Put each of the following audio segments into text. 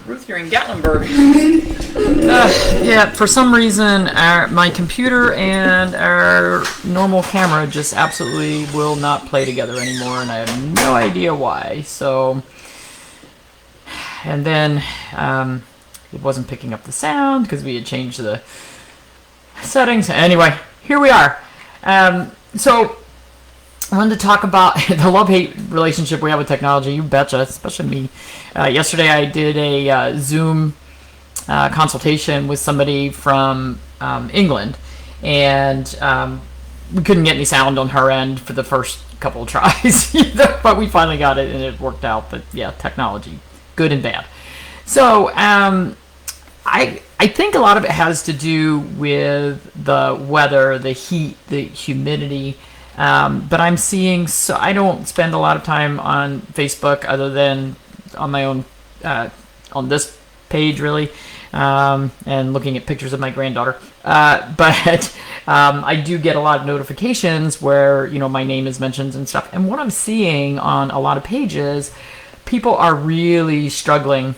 Ruth, you're in Gatlinburg. Yeah, for some reason, my computer and our normal camera just absolutely will not play together anymore, and I have no idea why. So, and then it wasn't picking up the sound because we had changed the settings. Anyway, here we are. So, I wanted to talk about the love-hate relationship we have with technology. You betcha, especially me. Yesterday I did a Zoom consultation with somebody from England, and we couldn't get any sound on her end for the first couple of tries, but we finally got it and it worked out. But yeah, technology, good and bad. So I think a lot of it has to do with the weather, the heat, the humidity. But I'm seeing, so I don't spend a lot of time on Facebook other than on my own, on this page really, and looking at pictures of my granddaughter. But I do get a lot of notifications where, my name is mentioned and stuff. And what I'm seeing on a lot of pages, people are really struggling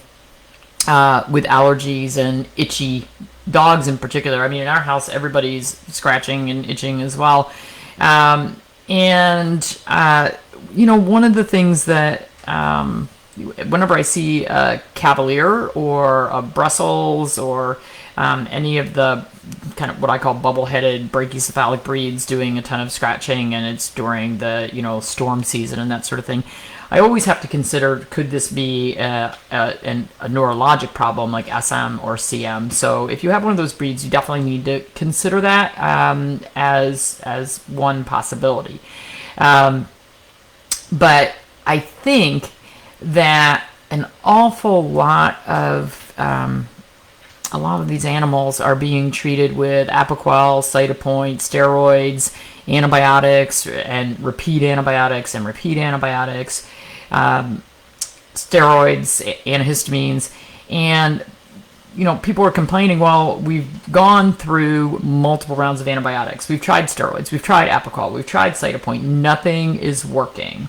with allergies and itchy dogs in particular. I mean, in our house, everybody's scratching and itching as well. One of the things that, whenever I see a Cavalier or a Brussels or any of the kind of what I call bubble-headed brachycephalic breeds doing a ton of scratching, and it's during the, storm season and that sort of thing, I always have to consider, could this be a neurologic problem like SM or CM? So if you have one of those breeds, you definitely need to consider that as one possibility. But I think that an awful lot of these animals are being treated with Apoquel, Cytopoint, steroids, antibiotics, and repeat antibiotics, steroids, antihistamines, and people are complaining, well, we've gone through multiple rounds of antibiotics, we've tried steroids, we've tried Apoquel, we've tried Cytopoint, nothing is working.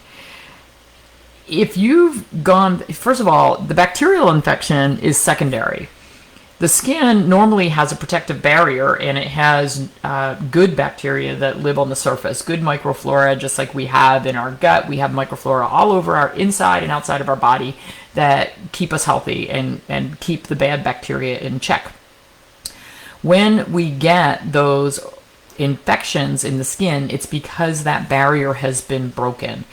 If you've gone, first of all, the bacterial infection is secondary. The skin normally has a protective barrier, and it has good bacteria that live on the surface, good microflora, just like we have in our gut. We have microflora all over our inside and outside of our body that keep us healthy and keep the bad bacteria in check. When we get those infections in the skin, it's because that barrier has been broken.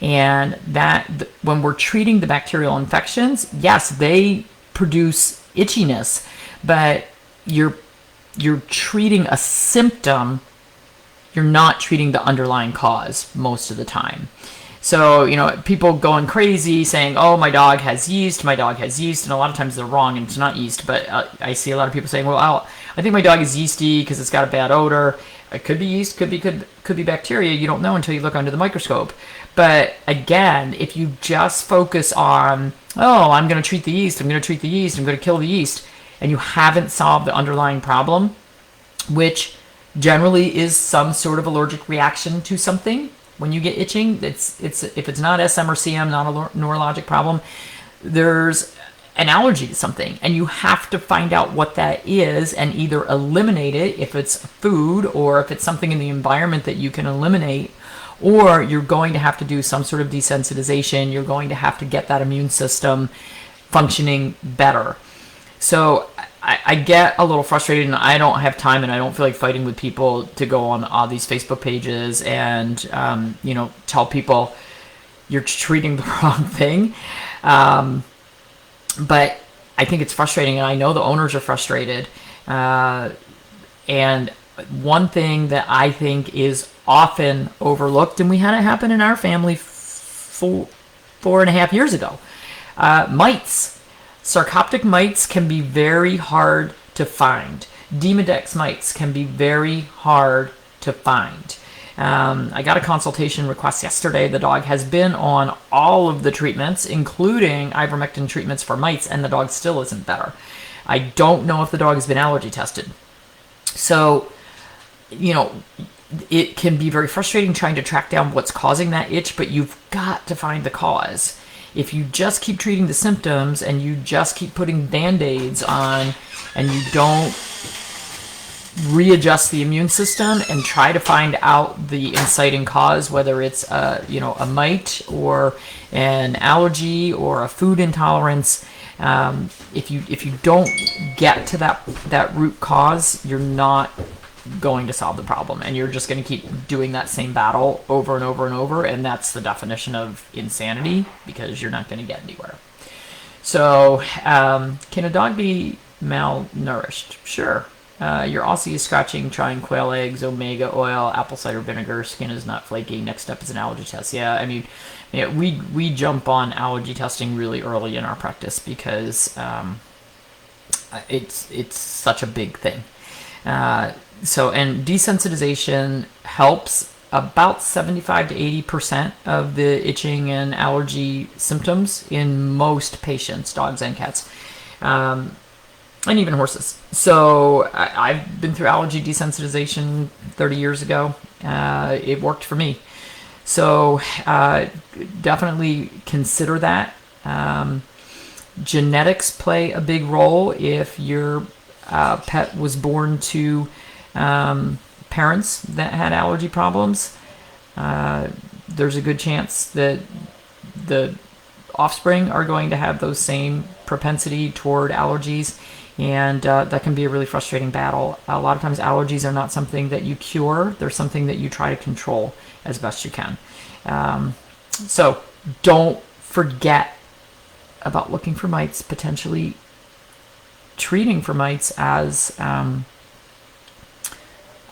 And that when we're treating the bacterial infections, yes, they produce itchiness, but you're treating a symptom, you're not treating the underlying cause most of the time. So, people going crazy saying, oh, my dog has yeast, and a lot of times they're wrong and it's not yeast, but I see a lot of people saying, well, I think my dog is yeasty because it's got a bad odor. It could be yeast, could be bacteria. You don't know until you look under the microscope. But again, if you just focus on, oh, I'm going to treat the yeast, I'm going to kill the yeast, and you haven't solved the underlying problem, which generally is some sort of allergic reaction to something. When you get itching, it's if it's not SM or CM, not a neurologic problem, there's an allergy to something, and you have to find out what that is and either eliminate it if it's food or if it's something in the environment that you can eliminate, or you're going to have to do some sort of desensitization. You're going to have to get that immune system functioning better. So I get a little frustrated, and I don't have time, and I don't feel like fighting with people to go on all these Facebook pages and tell people you're treating the wrong thing. But I think it's frustrating, and I know the owners are frustrated. And one thing that I think is often overlooked, and we had it happen in our family 4.5 years ago, mites. Sarcoptic mites can be very hard to find. Demodex mites can be very hard to find. I got a consultation request yesterday. The dog has been on all of the treatments, including ivermectin treatments for mites, and the dog still isn't better. I don't know if the dog has been allergy tested. So, it can be very frustrating trying to track down what's causing that itch, but you've got to find the cause. If you just keep treating the symptoms and you just keep putting Band-Aids on and you don't readjust the immune system and try to find out the inciting cause, whether it's a mite or an allergy or a food intolerance, if you don't get to that root cause, you're not going to solve the problem, and you're just going to keep doing that same battle over and over and over, and that's the definition of insanity, because you're not going to get anywhere. So can a dog be malnourished? Sure. Your Aussie is scratching, trying quail eggs, omega oil, apple cider vinegar, skin is not flaky. Next step is an allergy test. Yeah, I mean, we jump on allergy testing really early in our practice because it's such a big thing. And desensitization helps about 75 to 80% of the itching and allergy symptoms in most patients, dogs and cats. And even horses. So I've been through allergy desensitization 30 years ago. It worked for me. So definitely consider that. Genetics play a big role. If your pet was born to parents that had allergy problems, there's a good chance that the offspring are going to have those same propensity toward allergies. And that can be a really frustrating battle. A lot of times allergies are not something that you cure. They're something that you try to control as best you can. So don't forget about looking for mites, potentially treating for mites as an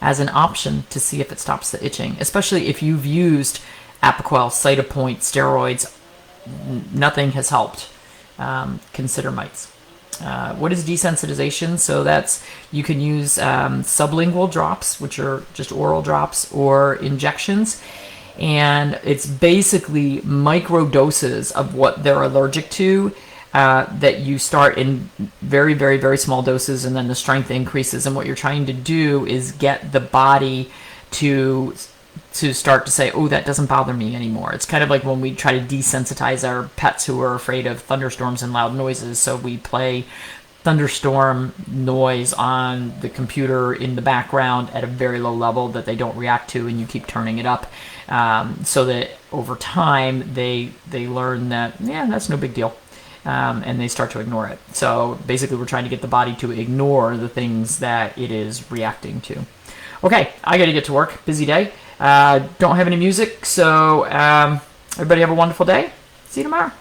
option to see if it stops the itching, especially if you've used Apoquel, Cytopoint, steroids. Nothing has helped. Consider mites. What is desensitization? So you can use sublingual drops, which are just oral drops, or injections. And it's basically micro doses of what they're allergic to that you start in very, very, very small doses, and then the strength increases. And what you're trying to do is get the body to start to say, oh, that doesn't bother me anymore. It's kind of like when we try to desensitize our pets who are afraid of thunderstorms and loud noises. So we play thunderstorm noise on the computer in the background at a very low level that they don't react to, and you keep turning it up so that over time they learn that, yeah, that's no big deal. And they start to ignore it. So basically we're trying to get the body to ignore the things that it is reacting to. Okay, I got to get to work. Busy day. Don't have any music, so everybody have a wonderful day. See you tomorrow.